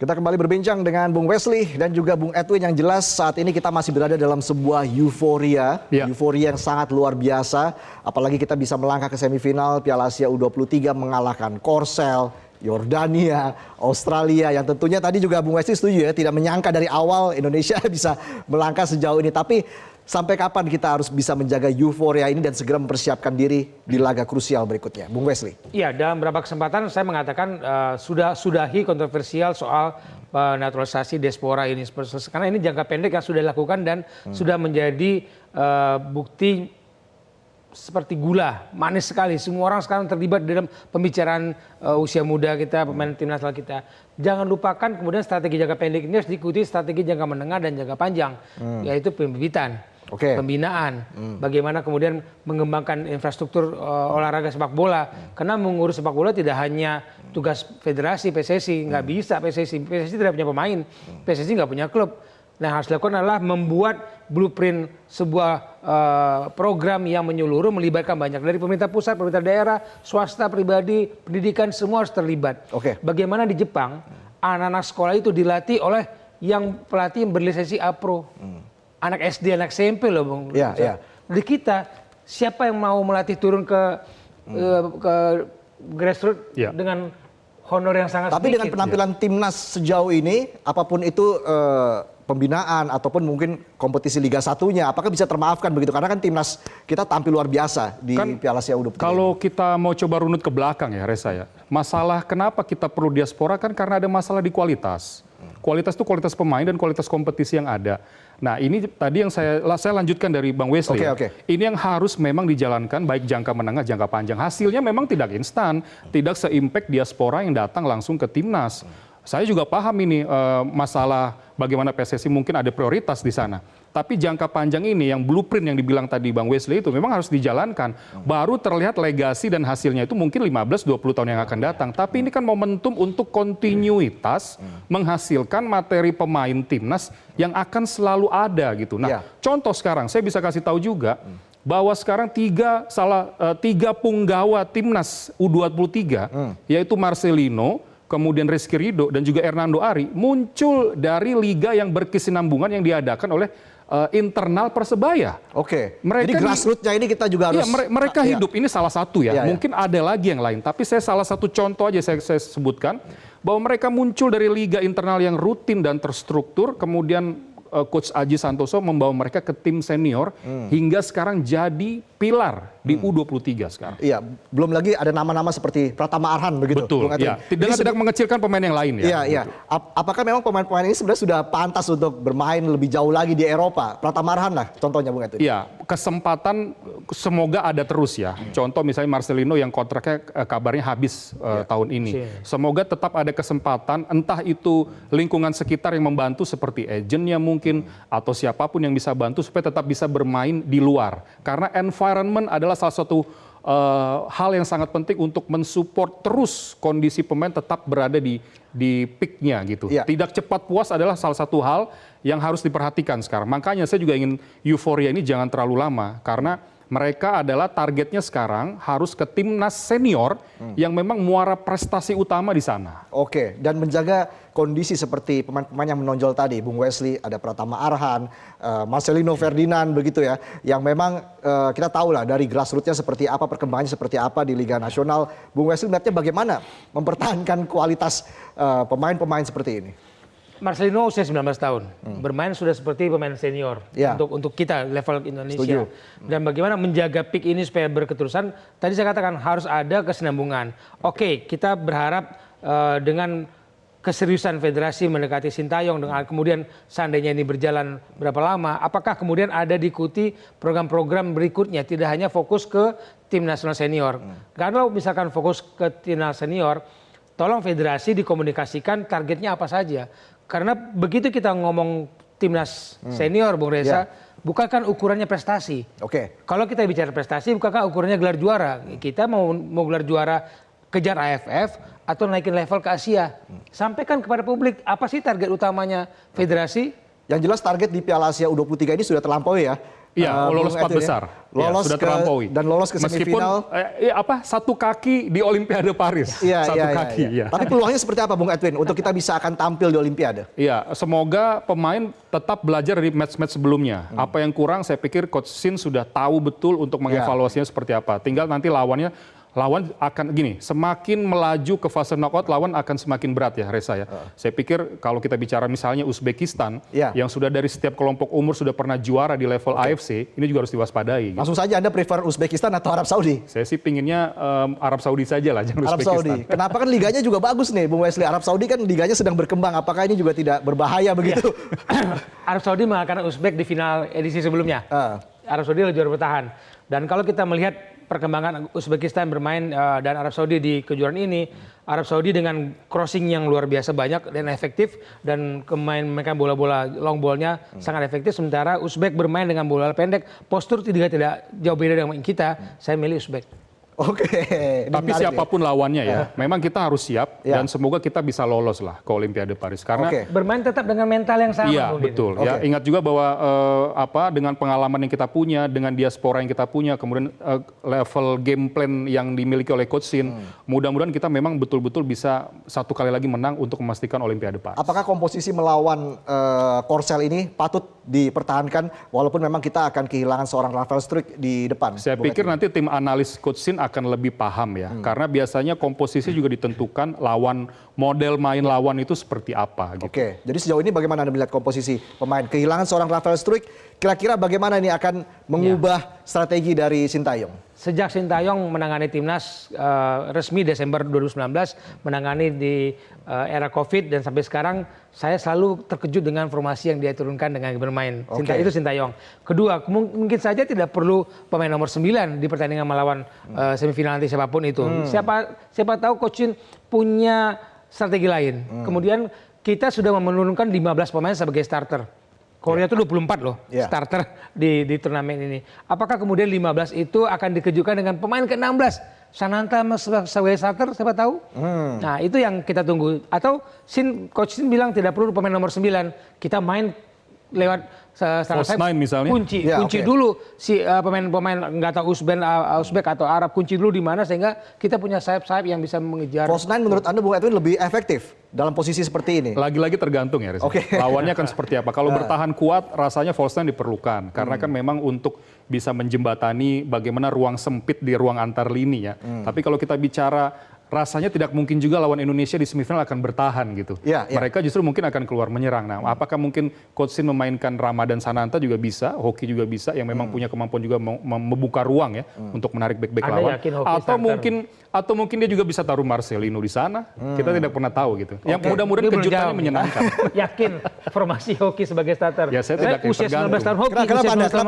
Kita kembali berbincang dengan Bung Wesley dan juga Bung Edwin. Yang jelas saat ini kita masih berada dalam sebuah euforia. Euforia yang sangat luar biasa. Apalagi kita bisa melangkah ke semifinal Piala Asia U23 mengalahkan Korsel, Yordania, Australia. Yang tentunya tadi juga Bung Wesley setuju ya. Tidak menyangka dari awal Indonesia bisa melangkah sejauh ini. Tapi sampai kapan kita harus bisa menjaga euforia ini dan segera mempersiapkan diri di laga krusial berikutnya? Bung Wesley. Iya, dalam beberapa kesempatan saya mengatakan sudahi kontroversial soal naturalisasi diaspora ini. Karena ini jangka pendek yang sudah dilakukan dan sudah menjadi bukti seperti gula, manis sekali. Semua orang sekarang terlibat dalam pembicaraan usia muda kita, pemain tim nasional kita. Jangan lupakan kemudian strategi jangka pendek ini harus diikuti strategi jangka menengah dan jangka panjang, yaitu pembibitan. Pembinaan, bagaimana kemudian mengembangkan infrastruktur olahraga sepak bola. Karena mengurus sepak bola tidak hanya tugas federasi, PSSI, nggak bisa PSSI tidak punya pemain, PSSI nggak punya klub. Nah, harus dilakukan adalah membuat blueprint sebuah program yang menyeluruh, melibatkan banyak dari pemerintah pusat, pemerintah daerah, swasta, pribadi, pendidikan, semua harus terlibat. Bagaimana di Jepang anak-anak sekolah itu dilatih oleh yang pelatih yang berlisensi A-Pro. Anak SD, anak SMP loh, Bung. Di kita, siapa yang mau melatih turun ke grassroots dengan honor yang sangat sedikit. Tapi dengan penampilan timnas sejauh ini, apapun itu pembinaan ataupun mungkin kompetisi Liga 1-nya, apakah bisa termaafkan begitu? Karena kan timnas kita tampil luar biasa di Piala Asia U23. Kalau kita mau coba runut ke belakang ya, Reza ya. Masalah kenapa kita perlu diaspora kan karena ada masalah di kualitas. Kualitas itu kualitas pemain dan kualitas kompetisi yang ada. Nah, ini tadi yang saya lanjutkan dari Bang Wesley. Ini yang harus memang dijalankan baik jangka menengah, jangka panjang. Hasilnya memang tidak instan, tidak se-impact diaspora yang datang langsung ke timnas. Saya juga paham ini masalah bagaimana PSSI mungkin ada prioritas di sana. Tapi jangka panjang ini yang blueprint yang dibilang tadi Bang Wesley itu memang harus dijalankan. Baru terlihat legasi dan hasilnya itu mungkin 15-20 tahun yang akan datang. Tapi ini kan momentum untuk kontinuitas menghasilkan materi pemain timnas yang akan selalu ada gitu. Nah, contoh sekarang saya bisa kasih tahu juga bahwa sekarang tiga punggawa timnas U23 yaitu Marcelino, kemudian Rizky Ridho dan juga Hernando Ari muncul dari liga yang berkesinambungan yang diadakan oleh internal Persebaya. Jadi grassroots-nya ini kita juga harus... mereka hidup, ini salah satu ya. Mungkin ada lagi yang lain, tapi saya salah satu contoh aja saya sebutkan, bahwa mereka muncul dari liga internal yang rutin dan terstruktur, kemudian Coach Aji Santoso membawa mereka ke tim senior hingga sekarang jadi pilar di U23 sekarang. Iya, belum lagi ada nama-nama seperti Pratama Arhan begitu. Betul, ya. Tidak mengecilkan pemain yang lain ya. Iya. Apakah memang pemain-pemain ini sebenarnya sudah pantas untuk bermain lebih jauh lagi di Eropa? Pratama Arhan lah contohnya Bung Edwin. Iya, kesempatan semoga ada terus ya. Contoh misalnya Marcelino yang kontraknya kabarnya habis tahun ini. Semoga tetap ada kesempatan, entah itu lingkungan sekitar yang membantu seperti agentnya mungkin, atau siapapun yang bisa bantu supaya tetap bisa bermain di luar. Karena environment adalah salah satu hal yang sangat penting untuk mensupport terus kondisi pemain tetap berada di peak-nya gitu. Tidak cepat puas adalah salah satu hal yang harus diperhatikan sekarang. Makanya saya juga ingin euforia ini jangan terlalu lama, karena mereka adalah targetnya sekarang harus ke timnas senior yang memang muara prestasi utama di sana. Dan menjaga kondisi seperti pemain-pemain yang menonjol tadi, Bung Wesley, ada Pratama Arhan, Marcelino Ferdinand begitu ya, yang memang kita tahu lah dari grassroots-nya seperti apa, perkembangannya seperti apa di Liga Nasional. Bung Wesley melihatnya bagaimana mempertahankan kualitas pemain-pemain seperti ini? Marcelino usia 19 tahun, bermain sudah seperti pemain senior untuk kita level Indonesia. Dan bagaimana menjaga peak ini supaya berketerusan, tadi saya katakan harus ada kesinambungan. Kita berharap dengan keseriusan federasi mendekati Sintayong, dengan kemudian seandainya ini berjalan berapa lama, apakah kemudian ada diikuti program-program berikutnya, tidak hanya fokus ke tim nasional senior. Karena misalkan fokus ke tim nasional senior, tolong federasi dikomunikasikan targetnya apa saja. Karena begitu kita ngomong timnas senior, Bung Reza, bukankah ukurannya prestasi? Kalau kita bicara prestasi, bukankah ukurannya gelar juara? Kita mau gelar juara kejar AFF atau naikin level ke Asia? Sampaikan kepada publik, apa sih target utamanya federasi? Yang jelas target di Piala Asia U23 ini sudah terlampaui ya. Iya, lolos Bung 4 Edwin, besar. Lolos sudah ke, terlampaui. dan lolos ke semifinal. Meskipun satu kaki di Olimpiade Paris. Satu kaki. Iya. Tapi peluangnya seperti apa Bung Edwin untuk kita bisa akan tampil di Olimpiade? Iya, semoga pemain tetap belajar dari match-match sebelumnya. Apa yang kurang saya pikir Coach Shin sudah tahu betul untuk mengevaluasinya seperti apa. Tinggal nanti lawan akan gini, semakin melaju ke fase knockout lawan akan semakin berat ya Reza ya. Saya pikir kalau kita bicara misalnya Uzbekistan yang sudah dari setiap kelompok umur sudah pernah juara di level AFC, ini juga harus diwaspadai. Langsung saja Anda prefer Uzbekistan atau Arab Saudi? Saya sih pinginnya Arab Saudi saja lah, jangan Arab Uzbekistan. Saudi. Kenapa kan liganya juga bagus nih Bung Wesley. Arab Saudi kan liganya sedang berkembang. Apakah ini juga tidak berbahaya begitu? Arab Saudi mengalahkan Uzbek di final edisi sebelumnya. Arab Saudi adalah juara bertahan. Dan kalau kita melihat perkembangan Uzbekistan bermain dan Arab Saudi di kejuaraan ini, Arab Saudi dengan crossing yang luar biasa banyak dan efektif, dan mereka bola-bola long ball-nya sangat efektif, sementara Uzbek bermain dengan bola pendek, postur tidak jauh beda dengan kita. Saya milih Uzbek. Oke. Tapi siapapun lawannya ya, memang kita harus siap dan semoga kita bisa lolos lah ke Olimpiade Paris. Karena bermain tetap dengan mental yang sama. Iya betul. Ya, ingat juga bahwa dengan pengalaman yang kita punya, dengan diaspora yang kita punya, kemudian level game plan yang dimiliki oleh Coach Shin, mudah-mudahan kita memang betul-betul bisa satu kali lagi menang untuk memastikan Olimpiade Paris. Apakah komposisi melawan Korsel ini patut dipertahankan walaupun memang kita akan kehilangan seorang Rafael Struijk di depan? Saya pikir nanti tim analis Coach Shin akan lebih paham ya, karena biasanya komposisi juga ditentukan model main lawan itu seperti apa. Gitu. Oke, jadi sejauh ini bagaimana Anda melihat komposisi pemain? Kehilangan seorang Rafael Struijk, kira-kira bagaimana ini akan mengubah strategi dari Sintayong? Sejak Sintayong menangani timnas resmi Desember 2019, menangani di era Covid, dan sampai sekarang saya selalu terkejut dengan formasi yang dia turunkan dengan bermain. Itu Sintayong. Kedua, mungkin saja tidak perlu pemain nomor 9 di pertandingan melawan semifinal nanti siapapun itu. Siapa tahu Coach Shin punya strategi lain. Kemudian kita sudah menurunkan 15 pemain sebagai starter. Korea itu 24 loh starter di turnamen ini. Apakah kemudian 15 itu akan dikejukan dengan pemain ke-16? Sananta sebagai starter, siapa tahu? Nah itu yang kita tunggu. Atau Coach Shin bilang tidak perlu pemain nomor 9. Kita main lewat false nine misalnya. Kunci dulu si pemain-pemain nggak tahu Uzbek atau Arab, kunci dulu di mana sehingga kita punya sayap-sayap yang bisa mengejar. False nine menurut Anda Bung Edwin lebih efektif dalam posisi seperti ini? Lagi-lagi tergantung ya Reza. Lawannya kan seperti apa. Kalau bertahan kuat rasanya false nine diperlukan. Karena kan memang untuk bisa menjembatani bagaimana ruang sempit di ruang antar lini ya. Tapi kalau kita bicara rasanya tidak mungkin juga lawan Indonesia di semifinal akan bertahan gitu. Mereka justru mungkin akan keluar menyerang. Nah, apakah mungkin Coach Shin memainkan Ramadan Sananta juga bisa, Hoki juga bisa, yang memang punya kemampuan juga membuka ruang ya untuk menarik bek-bek lawan. Atau mungkin dia juga bisa taruh Marcelino di sana. Kita tidak pernah tahu gitu. Yang mudah-mudahan kejutannya menyenangkan. Yakin formasi Hoki sebagai starter? Ya saya tidak usia 19 tahun Hoki.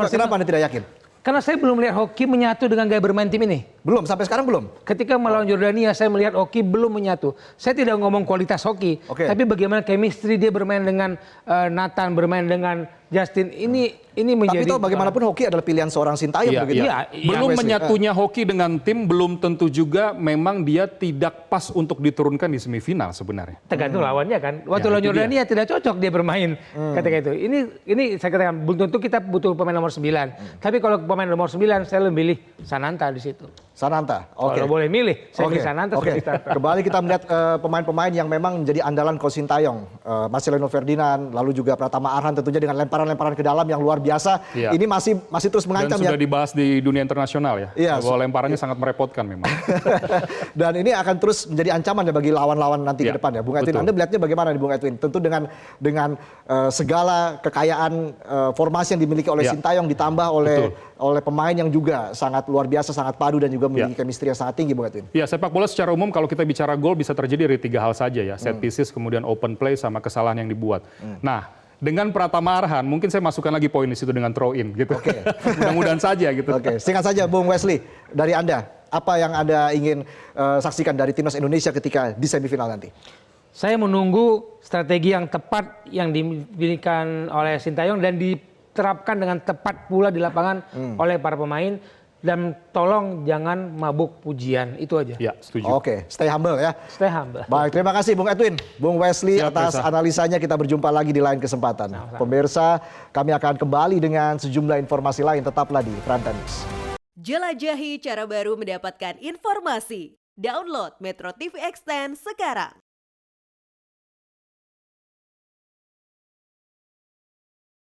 Kenapa Anda tidak yakin? Karena saya belum melihat Hoki menyatu dengan gaya bermain tim ini. Belum, sampai sekarang belum? Ketika melawan Jordania, saya melihat Hoki belum menyatu. Saya tidak ngomong kualitas Hoki, tapi bagaimana chemistry dia bermain dengan Nathan, bermain dengan Justin. Ini menjadi... Tapi itu bagaimanapun Hoki adalah pilihan seorang Sintayong begitu. Belum menyatunya Hoki dengan tim, belum tentu juga memang dia tidak pas untuk diturunkan di semifinal sebenarnya. Tergantung lawannya kan. Waktu lawan Jordania tidak cocok dia bermain ketika itu. Ini saya katakan, belum tentu kita butuh pemain nomor 9. Tapi kalau pemain nomor 9, saya lebih milih Sananta di situ. Sananta, kalau boleh milih, saya pilih Sananta. Kembali kita melihat pemain-pemain yang memang menjadi andalan Coach Sintayong. Marcelino Ferdinand, lalu juga Pratama Arhan tentunya dengan lemparan-lemparan ke dalam yang luar biasa. Ini masih terus mengancam. Dan sudah dibahas di dunia internasional ya. Bahwa lemparannya sangat merepotkan memang. Dan ini akan terus menjadi ancaman ya bagi lawan-lawan nanti ke depan ya. Bung Edwin, Anda melihatnya bagaimana nih Bung Edwin? Tentu dengan segala kekayaan formasi yang dimiliki oleh Sintayong ditambah oleh pemain yang juga sangat luar biasa, sangat padu dan juga memiliki chemistry yang sangat tinggi, Bung Edwin. Ya, sepak bola secara umum kalau kita bicara gol bisa terjadi dari 3 hal saja ya. Set pieces, kemudian open play, sama kesalahan yang dibuat. Nah, dengan Pratama Arhan, mungkin saya masukkan lagi poin di situ dengan throw in gitu. Mudah-mudahan saja gitu. Singkat saja Bung Wesley, dari Anda, apa yang Anda ingin saksikan dari timnas Indonesia ketika di semifinal nanti? Saya menunggu strategi yang tepat yang dimiliki oleh Sintayong dan diterapkan dengan tepat pula di lapangan oleh para pemain. Dan tolong jangan mabuk pujian, itu aja. Ya, setuju. Oke, stay humble ya. Stay humble. Baik, terima kasih Bung Edwin, Bung Wesley Siap, atas Reza. analisanya. Kita berjumpa lagi di lain kesempatan. Pemirsa, kami akan kembali dengan sejumlah informasi lain. Tetaplah di Prime Time News. Jelajahi cara baru mendapatkan informasi. Download Metro TV Extend sekarang.